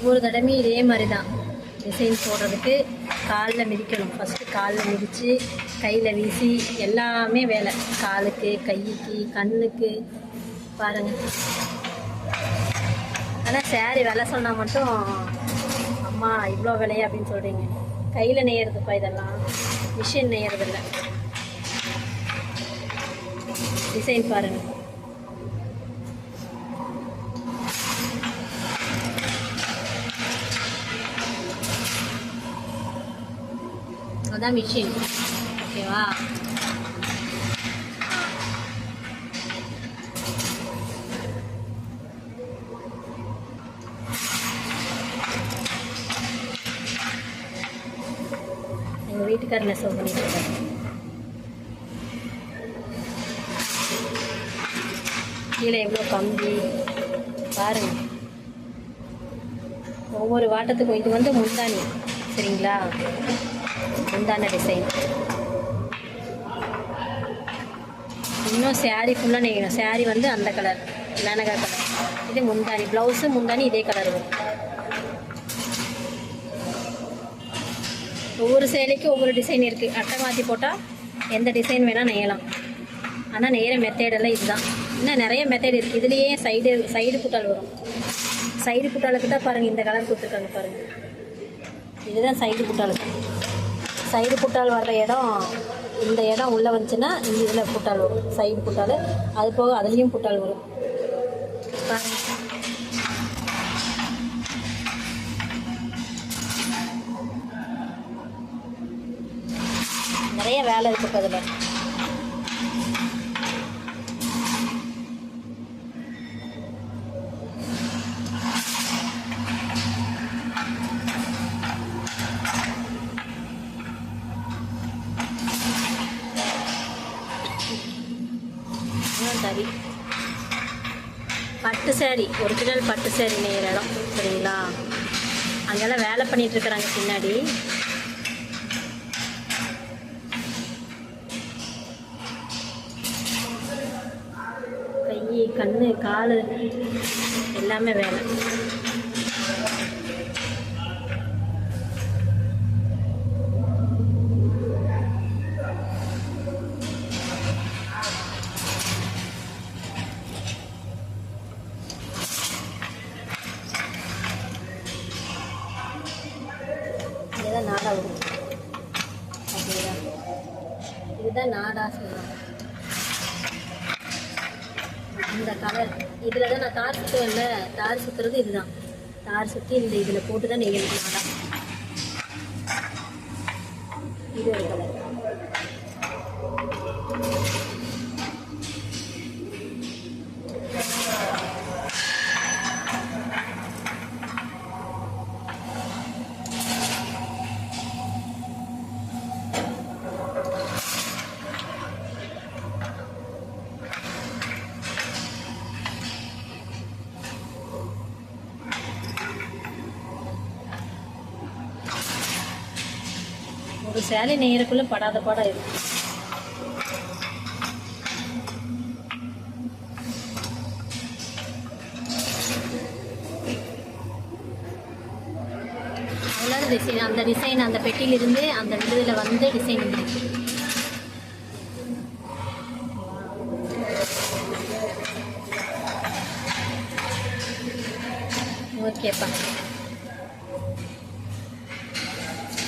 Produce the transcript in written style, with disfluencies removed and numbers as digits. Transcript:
ஒவ்வொரு தடவையும் இதே மாதிரி தான் டிசைன் போடுறதுக்கு காலில் மிதிக்கணும். ஃபஸ்ட்டு காலில் மிதித்து கையில் வீசி எல்லாமே வேலை, காலுக்கு கைக்கு கண்ணுக்கு பாருங்கள். ஆனால் சேரீ விலை சொன்னால் மட்டும் அம்மா இவ்வளோ விலையா அப்படின்னு சொல்கிறீங்க. கையில் நெய்யறதுப்பா இதெல்லாம், மிஷின் நெய்யறதில்ல. டிசைன் பாருங்கள். அதான் மிஷின். ஓகேவா? எங்கள் வீட்டுக்காரர் நெசவு பண்ணிட்டு இருக்காரு. கீழே எவ்வளோ கம்பி பாருங்கள். ஒவ்வொரு வாட்டத்துக்கும் இது வந்து முந்தானி, சரிங்களா? முந்தான டிசைன். இன்னும் சேரீ ஃபுல்லாக நெய்யணும். சேரீ வந்து அந்த கலர் மேனகா கலர். இது முந்தானி, ப்ளவுஸு முந்தானி இதே கலர் வரும். ஒவ்வொரு சேலைக்கும் ஒவ்வொரு டிசைன் இருக்குது. அட்டை மாற்றி போட்டால் எந்த டிசைன் வேணால் நெய்யலாம். ஆனால் நெய்கிற மெத்தேடெல்லாம் இதுதான். இன்னும் நிறைய மெத்தேட் இருக்குது. இதுலேயே சைடு புட்டால் வரும். சைடு புட்டாளுக்கிட்ட பாருங்கள், இந்த கலர் கொடுத்துருக்காங்க பாருங்கள். இதுதான் சைடு புட்டாளுக்கு. சைடு புட்டால் வர்ற இடம், இந்த இடம் உள்ளே வந்துச்சுன்னா இந்த இதில் புட்டால் வரும், சைடு புட்டால். அது போக அதுலேயும் புட்டால் வரும் பாருங்கள். நிறைய வேலை இருக்குது அதில். சரி, பட்டு சேரீ, ஒரிஜினல் பட்டு சேரீ நெய்கிற இடம், சரிங்களா? அங்கெல்லாம் வேலை பண்ணிகிட்ருக்குறாங்க பின்னாடி. கை கண்ணு கால் எல்லாமே வேலை. இதுதான் நாடா வரும். அப்படியா? இதுதான் நாடா சொல்லுவாங்க. இந்த கலர் இதில் தான் நான் தார் சுற்றுவேன்ல, தார் சுற்றுறது இதுதான். தார் சுற்றி இந்த இதில் போட்டு தான் நெய்யணும் நாடா. இது ஒரு கலர். ஒரு சேலை நெய்யறக்குள்ள படாத பாடம் இருக்கு. அவ்வளோ டிசைன், அந்த டிசைன் அந்த பெட்டியிலிருந்து அந்த விடுதலை வந்து டிசைன் வந்துருக்கு. ஓகேப்பா.